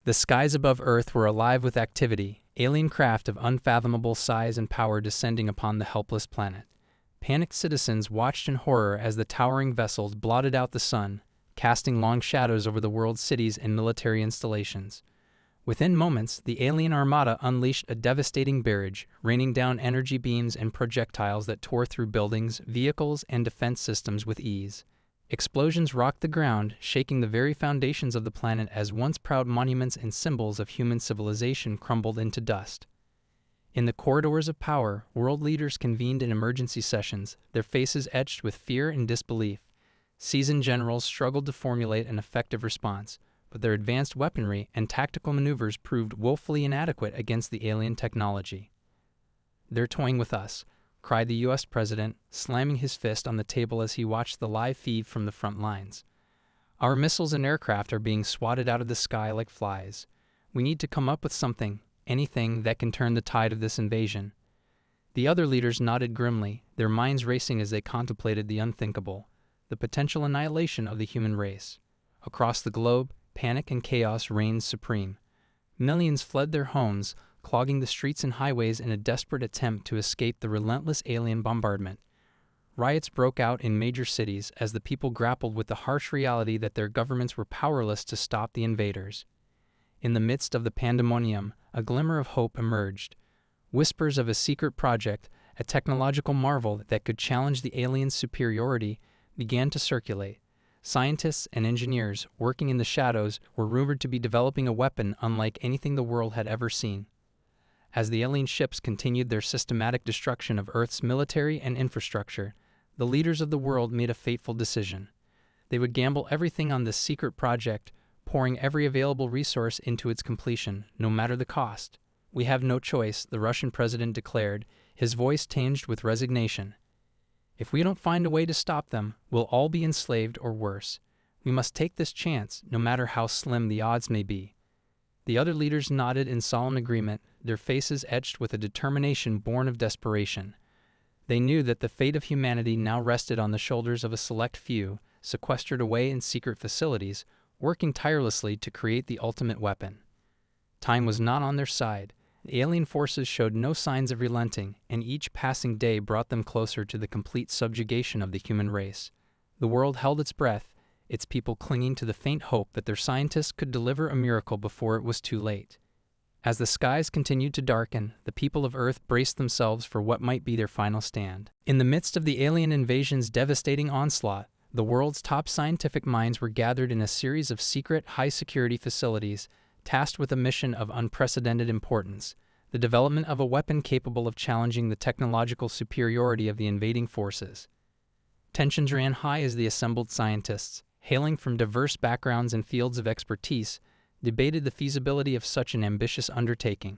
The skies above Earth were alive with activity, alien craft of unfathomable size and power descending upon the helpless planet. Panicked citizens watched in horror as the towering vessels blotted out the sun, casting long shadows over the world's cities and military installations. Within moments, the alien armada unleashed a devastating barrage, raining down energy beams and projectiles that tore through buildings, vehicles, and defense systems with ease. Explosions rocked the ground, shaking the very foundations of the planet as once proud monuments and symbols of human civilization crumbled into dust. In the corridors of power, world leaders convened in emergency sessions, their faces etched with fear and disbelief. Seasoned generals struggled to formulate an effective response, but their advanced weaponry and tactical maneuvers proved woefully inadequate against the alien technology. "They're toying with us," cried the U.S. president, slamming his fist on the table as he watched the live feed from the front lines. "Our missiles and aircraft are being swatted out of the sky like flies. We need to come up with something, anything that can turn the tide of this invasion." The other leaders nodded grimly, their minds racing as they contemplated the unthinkable, the potential annihilation of the human race. Across the globe, panic and chaos reigned supreme. Millions fled their homes, clogging the streets and highways in a desperate attempt to escape the relentless alien bombardment. Riots broke out in major cities as the people grappled with the harsh reality that their governments were powerless to stop the invaders. In the midst of the pandemonium, a glimmer of hope emerged. Whispers of a secret project, a technological marvel that could challenge the aliens' superiority, began to circulate. Scientists and engineers working in the shadows were rumored to be developing a weapon unlike anything the world had ever seen. As the alien ships continued their systematic destruction of Earth's military and infrastructure, the leaders of the world made a fateful decision. They would gamble everything on this secret project, pouring every available resource into its completion, no matter the cost. "We have no choice," the Russian president declared, his voice tinged with resignation. "If we don't find a way to stop them, we'll all be enslaved or worse. We must take this chance, no matter how slim the odds may be." The other leaders nodded in solemn agreement, their faces etched with a determination born of desperation. They knew that the fate of humanity now rested on the shoulders of a select few, sequestered away in secret facilities, working tirelessly to create the ultimate weapon. Time was not on their side. The alien forces showed no signs of relenting, and each passing day brought them closer to the complete subjugation of the human race. The world held its breath, its people clinging to the faint hope that their scientists could deliver a miracle before it was too late. As the skies continued to darken, the people of Earth braced themselves for what might be their final stand. In the midst of the alien invasion's devastating onslaught, the world's top scientific minds were gathered in a series of secret, high-security facilities, tasked with a mission of unprecedented importance: the development of a weapon capable of challenging the technological superiority of the invading forces. Tensions ran high as the assembled scientists, hailing from diverse backgrounds and fields of expertise, debated the feasibility of such an ambitious undertaking.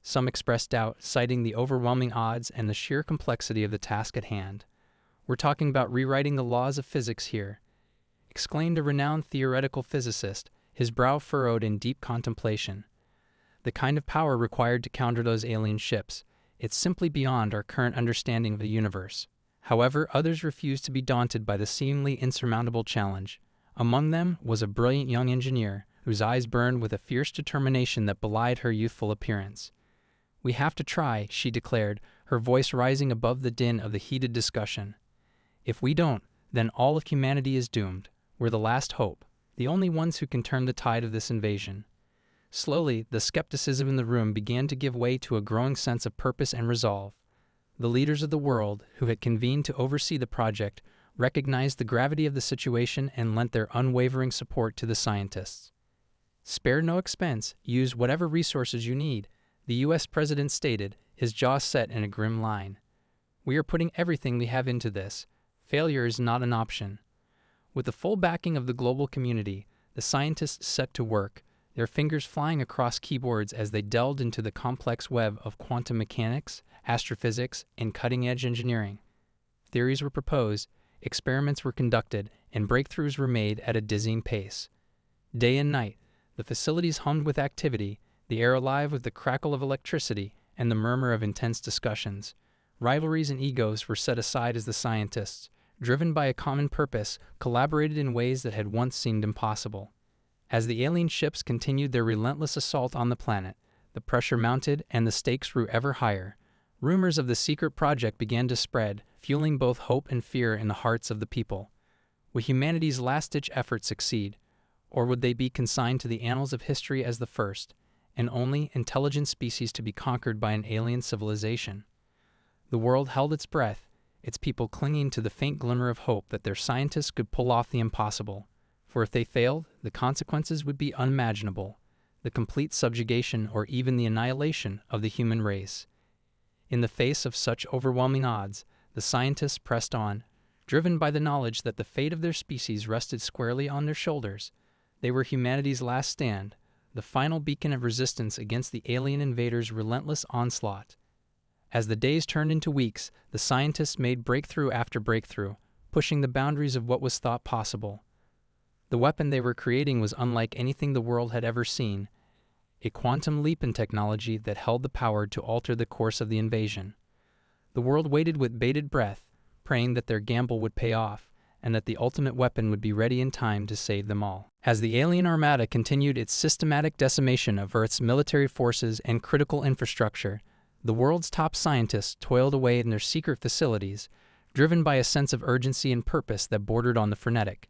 Some expressed doubt, citing the overwhelming odds and the sheer complexity of the task at hand. "We're talking about rewriting the laws of physics here," exclaimed a renowned theoretical physicist, his brow furrowed in deep contemplation. "The kind of power required to counter those alien ships, it's simply beyond our current understanding of the universe." However, others refused to be daunted by the seemingly insurmountable challenge. Among them was a brilliant young engineer, whose eyes burned with a fierce determination that belied her youthful appearance. "We have to try," she declared, her voice rising above the din of the heated discussion. "If we don't, then all of humanity is doomed. We're the last hope, the only ones who can turn the tide of this invasion." Slowly, the skepticism in the room began to give way to a growing sense of purpose and resolve. The leaders of the world, who had convened to oversee the project, recognized the gravity of the situation and lent their unwavering support to the scientists. "Spare no expense, use whatever resources you need," the U.S. president stated, his jaw set in a grim line. "We are putting everything we have into this. Failure is not an option." With the full backing of the global community, the scientists set to work, their fingers flying across keyboards as they delved into the complex web of quantum mechanics, astrophysics, and cutting-edge engineering. Theories were proposed, experiments were conducted, and breakthroughs were made at a dizzying pace. Day and night, the facilities hummed with activity, the air alive with the crackle of electricity and the murmur of intense discussions. Rivalries and egos were set aside as the scientists, driven by a common purpose, collaborated in ways that had once seemed impossible. As the alien ships continued their relentless assault on the planet, the pressure mounted and the stakes grew ever higher. Rumors of the secret project began to spread, fueling both hope and fear in the hearts of the people. Would humanity's last-ditch effort succeed, or would they be consigned to the annals of history as the first, and only, intelligent species to be conquered by an alien civilization? The world held its breath, its people clinging to the faint glimmer of hope that their scientists could pull off the impossible. For if they failed, the consequences would be unimaginable, the complete subjugation or even the annihilation of the human race. In the face of such overwhelming odds, the scientists pressed on, driven by the knowledge that the fate of their species rested squarely on their shoulders. They were humanity's last stand, the final beacon of resistance against the alien invaders' relentless onslaught. As the days turned into weeks, the scientists made breakthrough after breakthrough, pushing the boundaries of what was thought possible. The weapon they were creating was unlike anything the world had ever seen, a quantum leap in technology that held the power to alter the course of the invasion. The world waited with bated breath, praying that their gamble would pay off, and that the ultimate weapon would be ready in time to save them all. As the alien armada continued its systematic decimation of Earth's military forces and critical infrastructure, the world's top scientists toiled away in their secret facilities, driven by a sense of urgency and purpose that bordered on the frenetic.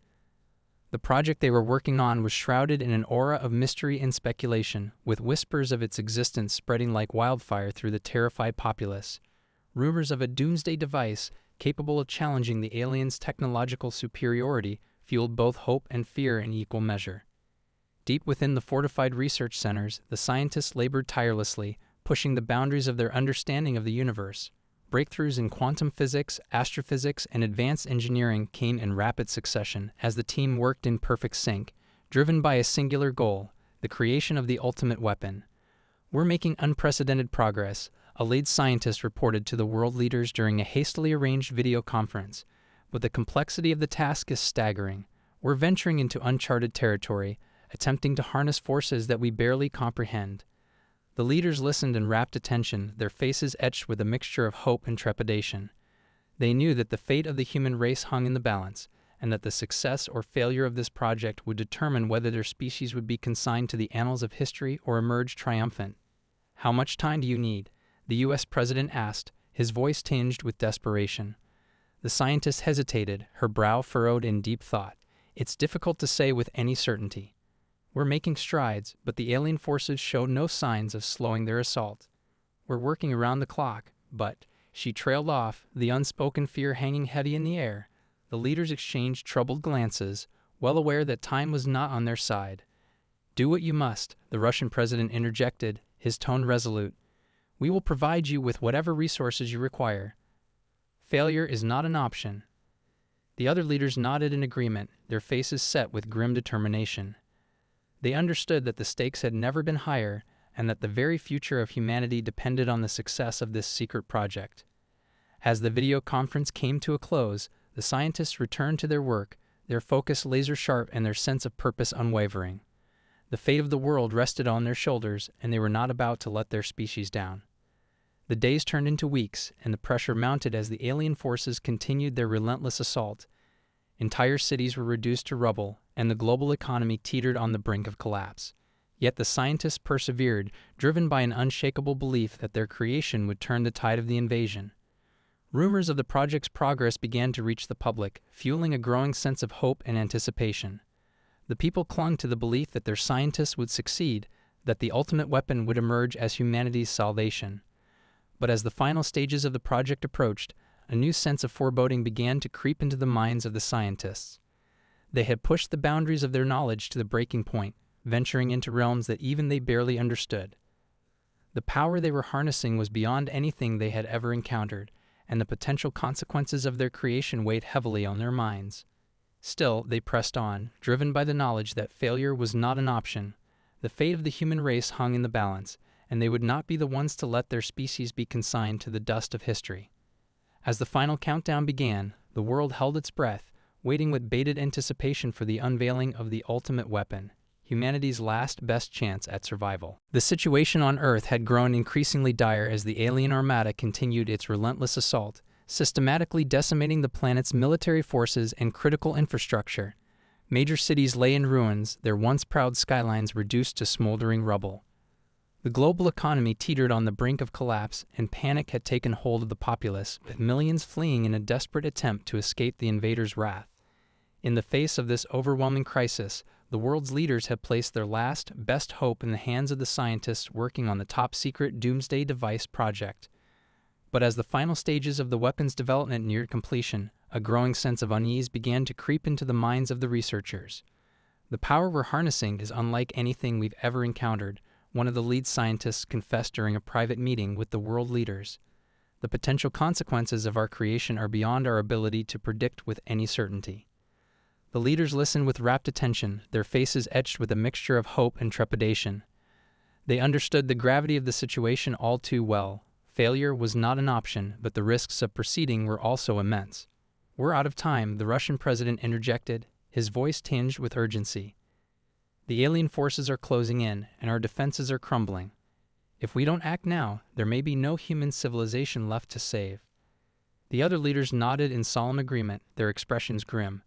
The project they were working on was shrouded in an aura of mystery and speculation, with whispers of its existence spreading like wildfire through the terrified populace. Rumors of a doomsday device capable of challenging the aliens' technological superiority fueled both hope and fear in equal measure. Deep within the fortified research centers, the scientists labored tirelessly, pushing the boundaries of their understanding of the universe. Breakthroughs in quantum physics, astrophysics, and advanced engineering came in rapid succession as the team worked in perfect sync, driven by a singular goal, the creation of the ultimate weapon. "We're making unprecedented progress," a lead scientist reported to the world leaders during a hastily arranged video conference. "But the complexity of the task is staggering. We're venturing into uncharted territory, attempting to harness forces that we barely comprehend." The leaders listened in rapt attention, their faces etched with a mixture of hope and trepidation. They knew that the fate of the human race hung in the balance, and that the success or failure of this project would determine whether their species would be consigned to the annals of history or emerge triumphant. "How much time do you need?" the U.S. president asked, his voice tinged with desperation. The scientist hesitated, her brow furrowed in deep thought. "It's difficult to say with any certainty. We're making strides, but the alien forces show no signs of slowing their assault. We're working around the clock, but..." She trailed off, the unspoken fear hanging heavy in the air. The leaders exchanged troubled glances, well aware that time was not on their side. "Do what you must," the Russian president interjected, his tone resolute. "We will provide you with whatever resources you require. Failure is not an option." The other leaders nodded in agreement, their faces set with grim determination. They understood that the stakes had never been higher, and that the very future of humanity depended on the success of this secret project. As the video conference came to a close, the scientists returned to their work, their focus laser-sharp and their sense of purpose unwavering. The fate of the world rested on their shoulders, and they were not about to let their species down. The days turned into weeks, and the pressure mounted as the alien forces continued their relentless assault. Entire cities were reduced to rubble, and the global economy teetered on the brink of collapse. Yet the scientists persevered, driven by an unshakable belief that their creation would turn the tide of the invasion. Rumors of the project's progress began to reach the public, fueling a growing sense of hope and anticipation. The people clung to the belief that their scientists would succeed, that the ultimate weapon would emerge as humanity's salvation. But as the final stages of the project approached, a new sense of foreboding began to creep into the minds of the scientists. They had pushed the boundaries of their knowledge to the breaking point, venturing into realms that even they barely understood. The power they were harnessing was beyond anything they had ever encountered, and the potential consequences of their creation weighed heavily on their minds. Still, they pressed on, driven by the knowledge that failure was not an option. The fate of the human race hung in the balance, and they would not be the ones to let their species be consigned to the dust of history. As the final countdown began, the world held its breath, waiting with bated anticipation for the unveiling of the ultimate weapon, humanity's last best chance at survival. The situation on Earth had grown increasingly dire as the alien armada continued its relentless assault, systematically decimating the planet's military forces and critical infrastructure. Major cities lay in ruins, their once proud skylines reduced to smoldering rubble. The global economy teetered on the brink of collapse, and panic had taken hold of the populace, with millions fleeing in a desperate attempt to escape the invaders' wrath. In the face of this overwhelming crisis, the world's leaders had placed their last, best hope in the hands of the scientists working on the top-secret Doomsday Device project. But as the final stages of the weapons development neared completion, a growing sense of unease began to creep into the minds of the researchers. "The power we're harnessing is unlike anything we've ever encountered," one of the lead scientists confessed during a private meeting with the world leaders. "The potential consequences of our creation are beyond our ability to predict with any certainty." The leaders listened with rapt attention, their faces etched with a mixture of hope and trepidation. They understood the gravity of the situation all too well. Failure was not an option, but the risks of proceeding were also immense. "We're out of time," the Russian president interjected, his voice tinged with urgency. "The alien forces are closing in, and our defenses are crumbling. If we don't act now, there may be no human civilization left to save." The other leaders nodded in solemn agreement, their expressions grim.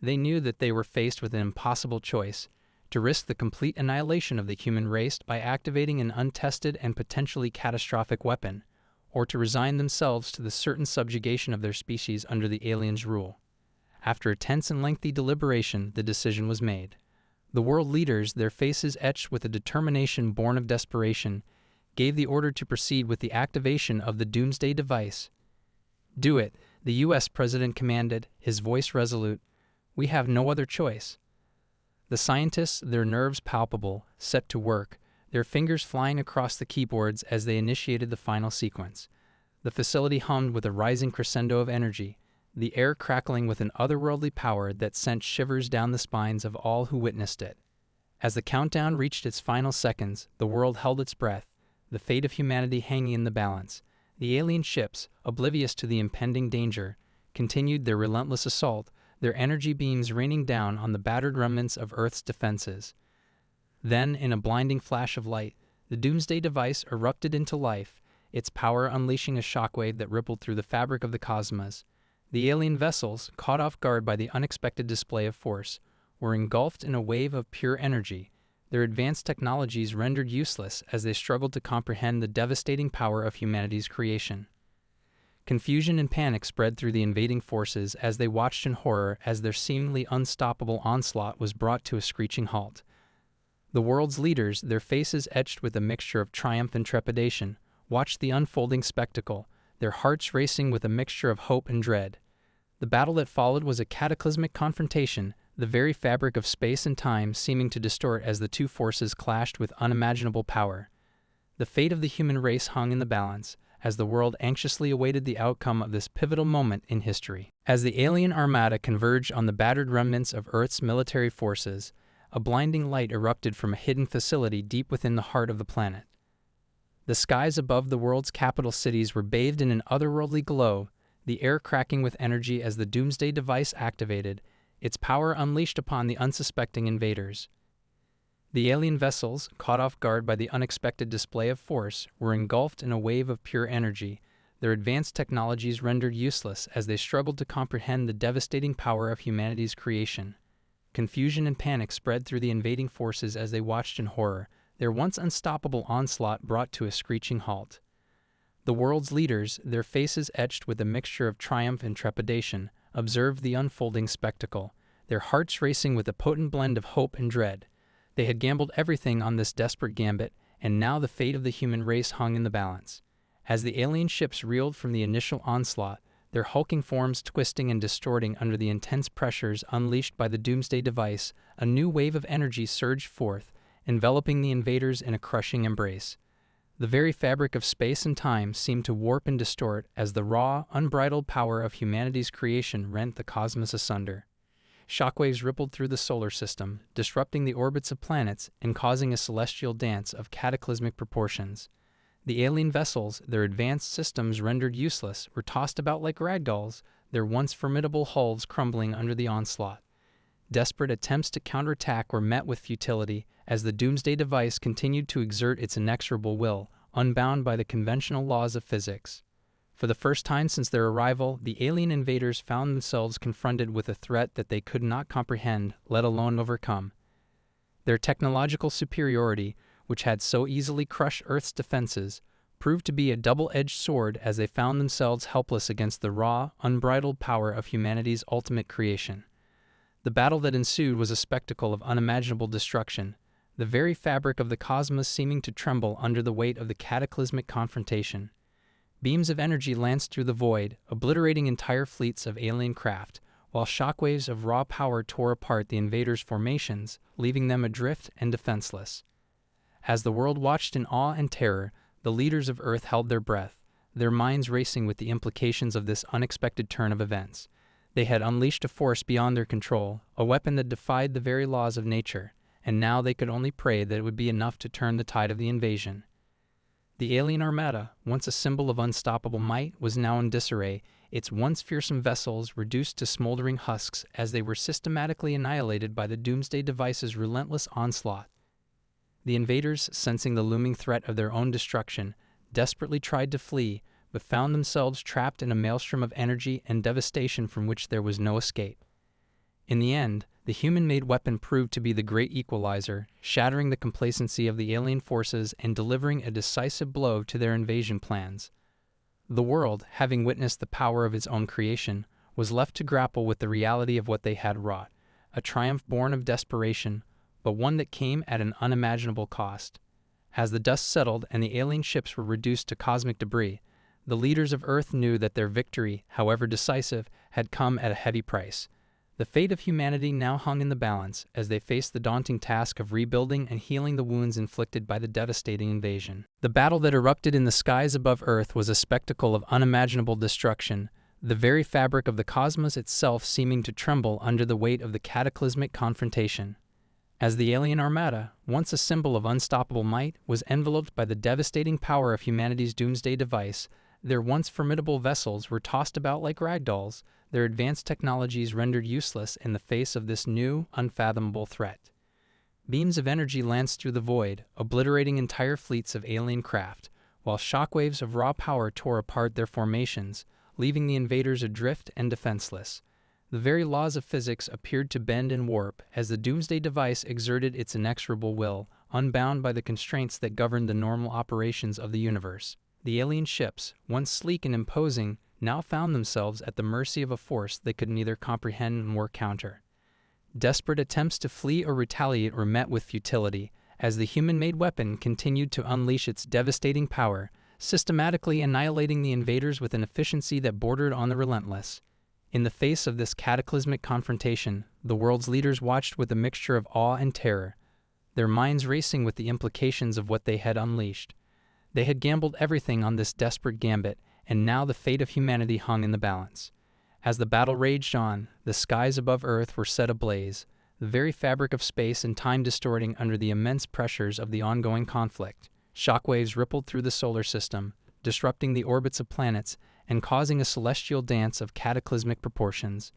They knew that they were faced with an impossible choice: to risk the complete annihilation of the human race by activating an untested and potentially catastrophic weapon, or to resign themselves to the certain subjugation of their species under the aliens' rule. After a tense and lengthy deliberation, the decision was made. The world leaders, their faces etched with a determination born of desperation, gave the order to proceed with the activation of the Doomsday Device. "Do it," the U.S. president commanded, his voice resolute. "We have no other choice." The scientists, their nerves palpable, set to work, their fingers flying across the keyboards as they initiated the final sequence. The facility hummed with a rising crescendo of energy, the air crackling with an otherworldly power that sent shivers down the spines of all who witnessed it. As the countdown reached its final seconds, the world held its breath, the fate of humanity hanging in the balance. The alien ships, oblivious to the impending danger, continued their relentless assault, their energy beams raining down on the battered remnants of Earth's defenses. Then, in a blinding flash of light, the Doomsday Device erupted into life, its power unleashing a shockwave that rippled through the fabric of the cosmos. The alien vessels, caught off guard by the unexpected display of force, were engulfed in a wave of pure energy, their advanced technologies rendered useless as they struggled to comprehend the devastating power of humanity's creation. Confusion and panic spread through the invading forces as they watched in horror as their seemingly unstoppable onslaught was brought to a screeching halt. The world's leaders, their faces etched with a mixture of triumph and trepidation, watched the unfolding spectacle, their hearts racing with a mixture of hope and dread. The battle that followed was a cataclysmic confrontation, the very fabric of space and time seeming to distort as the two forces clashed with unimaginable power. The fate of the human race hung in the balance, as the world anxiously awaited the outcome of this pivotal moment in history. As the alien armada converged on the battered remnants of Earth's military forces, a blinding light erupted from a hidden facility deep within the heart of the planet. The skies above the world's capital cities were bathed in an otherworldly glow, the air cracking with energy as the Doomsday Device activated, its power unleashed upon the unsuspecting invaders. The alien vessels, caught off guard by the unexpected display of force, were engulfed in a wave of pure energy, their advanced technologies rendered useless as they struggled to comprehend the devastating power of humanity's creation. Confusion and panic spread through the invading forces as they watched in horror, their once unstoppable onslaught brought to a screeching halt. The world's leaders, their faces etched with a mixture of triumph and trepidation, observed the unfolding spectacle, their hearts racing with a potent blend of hope and dread. They had gambled everything on this desperate gambit, and now the fate of the human race hung in the balance. As the alien ships reeled from the initial onslaught, their hulking forms twisting and distorting under the intense pressures unleashed by the Doomsday Device, a new wave of energy surged forth, enveloping the invaders in a crushing embrace. The very fabric of space and time seemed to warp and distort as the raw, unbridled power of humanity's creation rent the cosmos asunder. Shockwaves rippled through the solar system, disrupting the orbits of planets and causing a celestial dance of cataclysmic proportions. The alien vessels, their advanced systems rendered useless, were tossed about like ragdolls, their once formidable hulls crumbling under the onslaught. Desperate attempts to counterattack were met with futility as the Doomsday Device continued to exert its inexorable will, unbound by the conventional laws of physics. For the first time since their arrival, the alien invaders found themselves confronted with a threat that they could not comprehend, let alone overcome. Their technological superiority, which had so easily crushed Earth's defenses, proved to be a double-edged sword as they found themselves helpless against the raw, unbridled power of humanity's ultimate creation. The battle that ensued was a spectacle of unimaginable destruction, the very fabric of the cosmos seeming to tremble under the weight of the cataclysmic confrontation. Beams of energy lanced through the void, obliterating entire fleets of alien craft, while shockwaves of raw power tore apart the invaders' formations, leaving them adrift and defenseless. As the world watched in awe and terror, the leaders of Earth held their breath, their minds racing with the implications of this unexpected turn of events. They had unleashed a force beyond their control, a weapon that defied the very laws of nature, and now they could only pray that it would be enough to turn the tide of the invasion. The alien armada, once a symbol of unstoppable might, was now in disarray, its once fearsome vessels reduced to smoldering husks as they were systematically annihilated by the Doomsday Device's relentless onslaught. The invaders, sensing the looming threat of their own destruction, desperately tried to flee, but found themselves trapped in a maelstrom of energy and devastation from which there was no escape. In the end, the human-made weapon proved to be the great equalizer, shattering the complacency of the alien forces and delivering a decisive blow to their invasion plans. The world, having witnessed the power of its own creation, was left to grapple with the reality of what they had wrought, a triumph born of desperation, but one that came at an unimaginable cost. As the dust settled and the alien ships were reduced to cosmic debris, the leaders of Earth knew that their victory, however decisive, had come at a heavy price. The fate of humanity now hung in the balance as they faced the daunting task of rebuilding and healing the wounds inflicted by the devastating invasion. The battle that erupted in the skies above Earth was a spectacle of unimaginable destruction, the very fabric of the cosmos itself seeming to tremble under the weight of the cataclysmic confrontation. As the alien armada, once a symbol of unstoppable might, was enveloped by the devastating power of humanity's doomsday device, their once formidable vessels were tossed about like rag dolls, their advanced technologies rendered useless in the face of this new, unfathomable threat. Beams of energy lanced through the void, obliterating entire fleets of alien craft, while shockwaves of raw power tore apart their formations, leaving the invaders adrift and defenseless. The very laws of physics appeared to bend and warp as the doomsday device exerted its inexorable will, unbound by the constraints that governed the normal operations of the universe. The alien ships, once sleek and imposing, now found themselves at the mercy of a force they could neither comprehend nor counter. Desperate attempts to flee or retaliate were met with futility, as the human-made weapon continued to unleash its devastating power, systematically annihilating the invaders with an efficiency that bordered on the relentless. In the face of this cataclysmic confrontation, the world's leaders watched with a mixture of awe and terror, their minds racing with the implications of what they had unleashed. They had gambled everything on this desperate gambit, and now the fate of humanity hung in the balance. As the battle raged on, the skies above Earth were set ablaze, the very fabric of space and time distorting under the immense pressures of the ongoing conflict. Shockwaves rippled through the solar system, disrupting the orbits of planets and causing a celestial dance of cataclysmic proportions.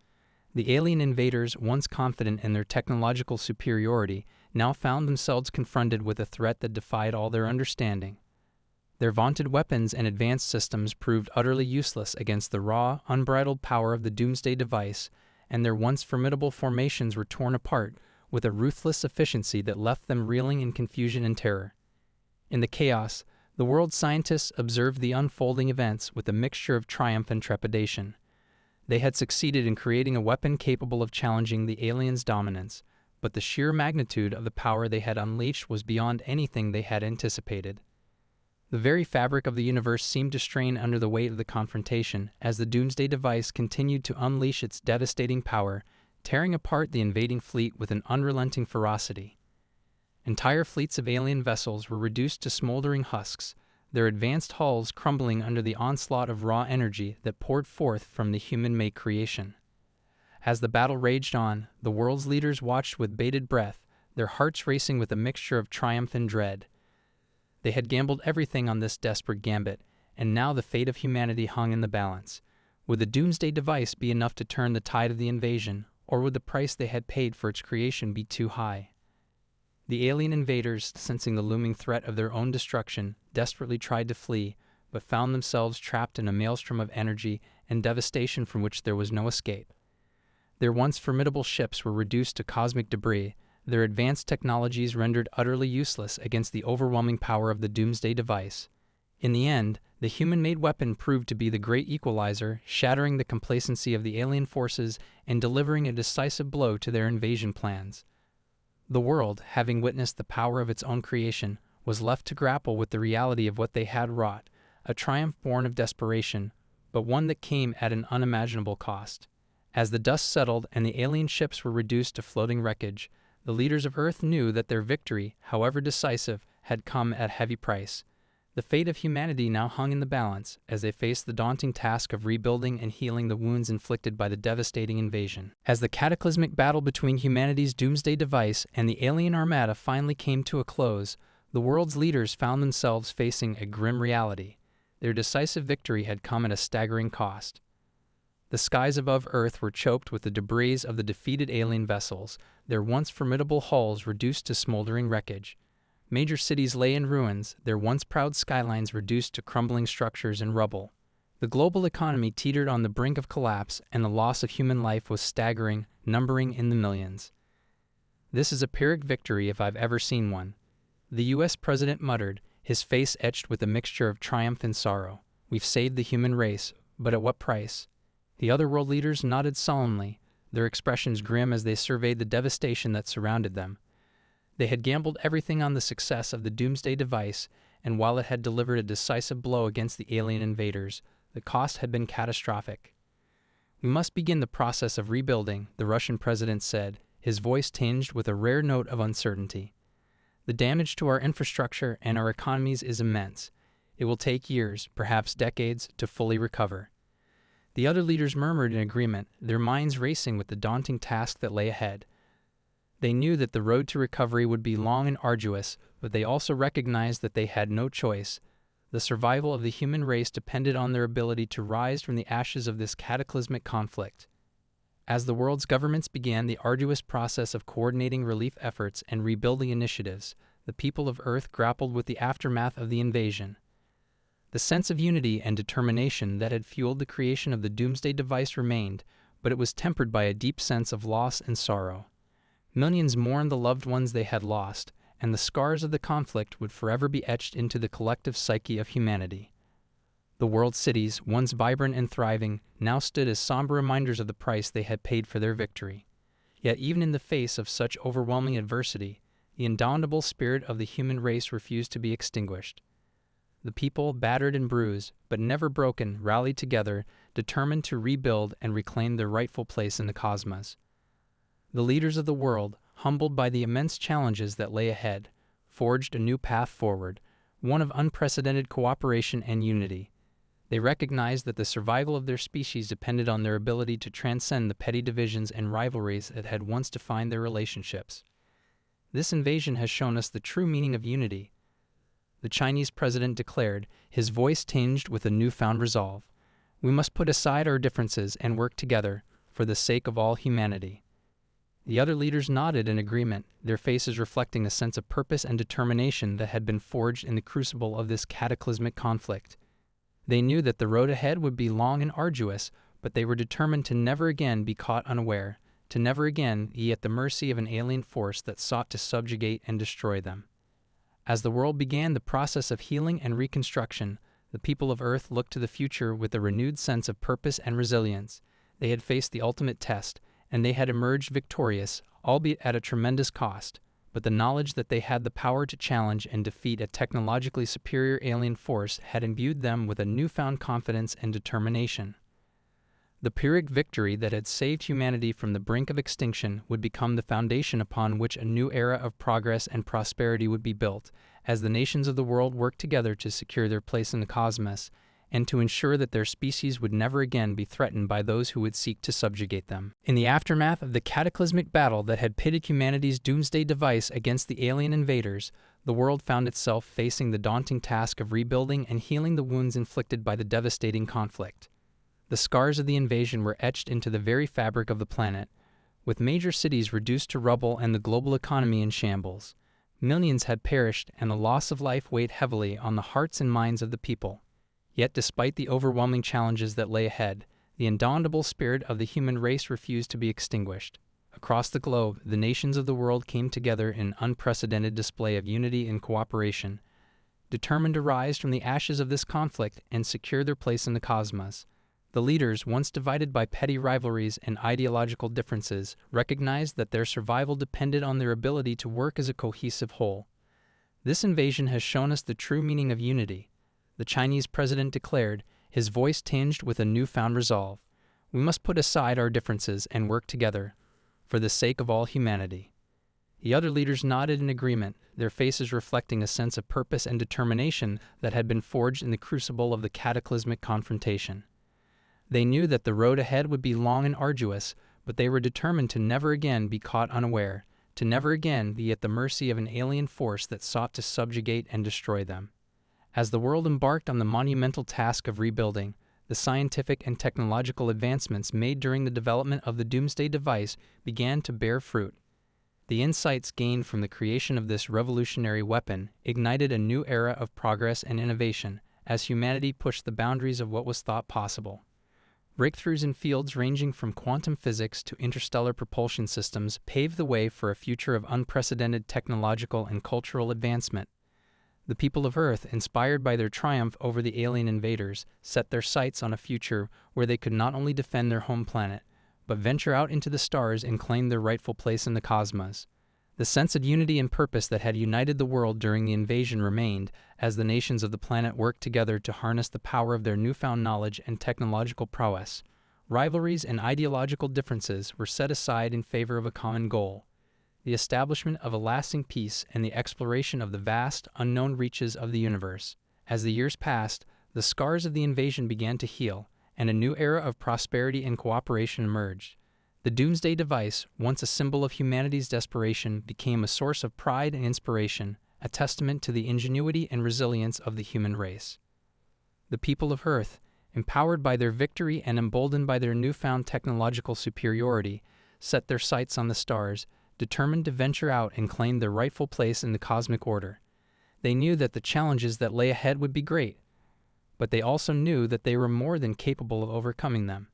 The alien invaders, once confident in their technological superiority, now found themselves confronted with a threat that defied all their understanding. Their vaunted weapons and advanced systems proved utterly useless against the raw, unbridled power of the doomsday device, and their once formidable formations were torn apart with a ruthless efficiency that left them reeling in confusion and terror. In the chaos, the world's scientists observed the unfolding events with a mixture of triumph and trepidation. They had succeeded in creating a weapon capable of challenging the aliens' dominance, but the sheer magnitude of the power they had unleashed was beyond anything they had anticipated. The very fabric of the universe seemed to strain under the weight of the confrontation as the doomsday device continued to unleash its devastating power, tearing apart the invading fleet with an unrelenting ferocity. Entire fleets of alien vessels were reduced to smoldering husks, their advanced hulls crumbling under the onslaught of raw energy that poured forth from the human-made creation. As the battle raged on, the world's leaders watched with bated breath, their hearts racing with a mixture of triumph and dread. They had gambled everything on this desperate gambit, and now the fate of humanity hung in the balance. Would the doomsday device be enough to turn the tide of the invasion, or would the price they had paid for its creation be too high? The alien invaders, sensing the looming threat of their own destruction, desperately tried to flee, but found themselves trapped in a maelstrom of energy and devastation from which there was no escape. Their once formidable ships were reduced to cosmic debris, their advanced technologies rendered utterly useless against the overwhelming power of the doomsday device. In the end, the human-made weapon proved to be the great equalizer, shattering the complacency of the alien forces and delivering a decisive blow to their invasion plans. The world, having witnessed the power of its own creation, was left to grapple with the reality of what they had wrought, a triumph born of desperation, but one that came at an unimaginable cost. As the dust settled and the alien ships were reduced to floating wreckage, the leaders of Earth knew that their victory, however decisive, had come at a heavy price. The fate of humanity now hung in the balance as they faced the daunting task of rebuilding and healing the wounds inflicted by the devastating invasion. As the cataclysmic battle between humanity's doomsday device and the alien armada finally came to a close, the world's leaders found themselves facing a grim reality. Their decisive victory had come at a staggering cost. The skies above Earth were choked with the debris of the defeated alien vessels, their once formidable hulls reduced to smoldering wreckage. Major cities lay in ruins, their once proud skylines reduced to crumbling structures and rubble. The global economy teetered on the brink of collapse, and the loss of human life was staggering, numbering in the millions. "This is a Pyrrhic victory if I've ever seen one," the U.S. president muttered, his face etched with a mixture of triumph and sorrow. "We've saved the human race, but at what price?" The other world leaders nodded solemnly, their expressions grim as they surveyed the devastation that surrounded them. They had gambled everything on the success of the doomsday device, and while it had delivered a decisive blow against the alien invaders, the cost had been catastrophic. "We must begin the process of rebuilding," the Russian president said, his voice tinged with a rare note of uncertainty. "The damage to our infrastructure and our economies is immense. It will take years, perhaps decades, to fully recover." The other leaders murmured in agreement, their minds racing with the daunting task that lay ahead. They knew that the road to recovery would be long and arduous, but they also recognized that they had no choice. The survival of the human race depended on their ability to rise from the ashes of this cataclysmic conflict. As the world's governments began the arduous process of coordinating relief efforts and rebuilding initiatives, the people of Earth grappled with the aftermath of the invasion. The sense of unity and determination that had fueled the creation of the doomsday device remained, but it was tempered by a deep sense of loss and sorrow. Millions mourned the loved ones they had lost, and the scars of the conflict would forever be etched into the collective psyche of humanity. The world's cities, once vibrant and thriving, now stood as somber reminders of the price they had paid for their victory. Yet even in the face of such overwhelming adversity, the indomitable spirit of the human race refused to be extinguished. The people, battered and bruised, but never broken, rallied together, determined to rebuild and reclaim their rightful place in the cosmos. The leaders of the world, humbled by the immense challenges that lay ahead, forged a new path forward, one of unprecedented cooperation and unity. They recognized that the survival of their species depended on their ability to transcend the petty divisions and rivalries that had once defined their relationships. "This invasion has shown us the true meaning of unity," the Chinese president declared, his voice tinged with a newfound resolve. "We must put aside our differences and work together for the sake of all humanity." The other leaders nodded in agreement, their faces reflecting a sense of purpose and determination that had been forged in the crucible of this cataclysmic conflict. They knew that the road ahead would be long and arduous, but they were determined to never again be caught unaware, to never again be at the mercy of an alien force that sought to subjugate and destroy them. As the world began the process of healing and reconstruction, the people of Earth looked to the future with a renewed sense of purpose and resilience. They had faced the ultimate test, and they had emerged victorious, albeit at a tremendous cost, but the knowledge that they had the power to challenge and defeat a technologically superior alien force had imbued them with a newfound confidence and determination. The Pyrrhic victory that had saved humanity from the brink of extinction would become the foundation upon which a new era of progress and prosperity would be built, as the nations of the world worked together to secure their place in the cosmos, and to ensure that their species would never again be threatened by those who would seek to subjugate them. In the aftermath of the cataclysmic battle that had pitted humanity's doomsday device against the alien invaders, the world found itself facing the daunting task of rebuilding and healing the wounds inflicted by the devastating conflict. The scars of the invasion were etched into the very fabric of the planet, with major cities reduced to rubble and the global economy in shambles. Millions had perished, and the loss of life weighed heavily on the hearts and minds of the people. Yet despite the overwhelming challenges that lay ahead, the indomitable spirit of the human race refused to be extinguished. Across the globe, the nations of the world came together in an unprecedented display of unity and cooperation, determined to rise from the ashes of this conflict and secure their place in the cosmos. The leaders, once divided by petty rivalries and ideological differences, recognized that their survival depended on their ability to work as a cohesive whole. This invasion has shown us the true meaning of unity, the Chinese president declared, his voice tinged with a newfound resolve. We must put aside our differences and work together, for the sake of all humanity. The other leaders nodded in agreement, their faces reflecting a sense of purpose and determination that had been forged in the crucible of the cataclysmic confrontation. They knew that the road ahead would be long and arduous, but they were determined to never again be caught unaware, to never again be at the mercy of an alien force that sought to subjugate and destroy them. As the world embarked on the monumental task of rebuilding, the scientific and technological advancements made during the development of the Doomsday device began to bear fruit. The insights gained from the creation of this revolutionary weapon ignited a new era of progress and innovation as humanity pushed the boundaries of what was thought possible. Breakthroughs in fields ranging from quantum physics to interstellar propulsion systems paved the way for a future of unprecedented technological and cultural advancement. The people of Earth, inspired by their triumph over the alien invaders, set their sights on a future where they could not only defend their home planet, but venture out into the stars and claim their rightful place in the cosmos. The sense of unity and purpose that had united the world during the invasion remained as the nations of the planet worked together to harness the power of their newfound knowledge and technological prowess. Rivalries and ideological differences were set aside in favor of a common goal: the establishment of a lasting peace and the exploration of the vast, unknown reaches of the universe. As the years passed, the scars of the invasion began to heal, and a new era of prosperity and cooperation emerged. The Doomsday device, once a symbol of humanity's desperation, became a source of pride and inspiration, a testament to the ingenuity and resilience of the human race. The people of Earth, empowered by their victory and emboldened by their newfound technological superiority, set their sights on the stars, determined to venture out and claim their rightful place in the cosmic order. They knew that the challenges that lay ahead would be great, but they also knew that they were more than capable of overcoming them.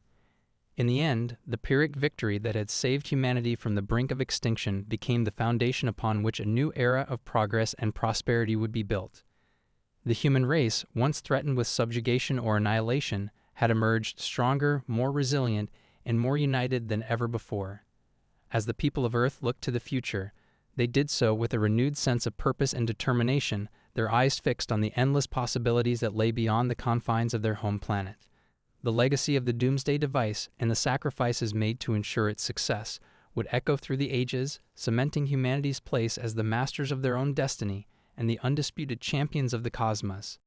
In the end, the Pyrrhic victory that had saved humanity from the brink of extinction became the foundation upon which a new era of progress and prosperity would be built. The human race, once threatened with subjugation or annihilation, had emerged stronger, more resilient, and more united than ever before. As the people of Earth looked to the future, they did so with a renewed sense of purpose and determination, their eyes fixed on the endless possibilities that lay beyond the confines of their home planet. The legacy of the Doomsday device and the sacrifices made to ensure its success would echo through the ages, cementing humanity's place as the masters of their own destiny and the undisputed champions of the cosmos.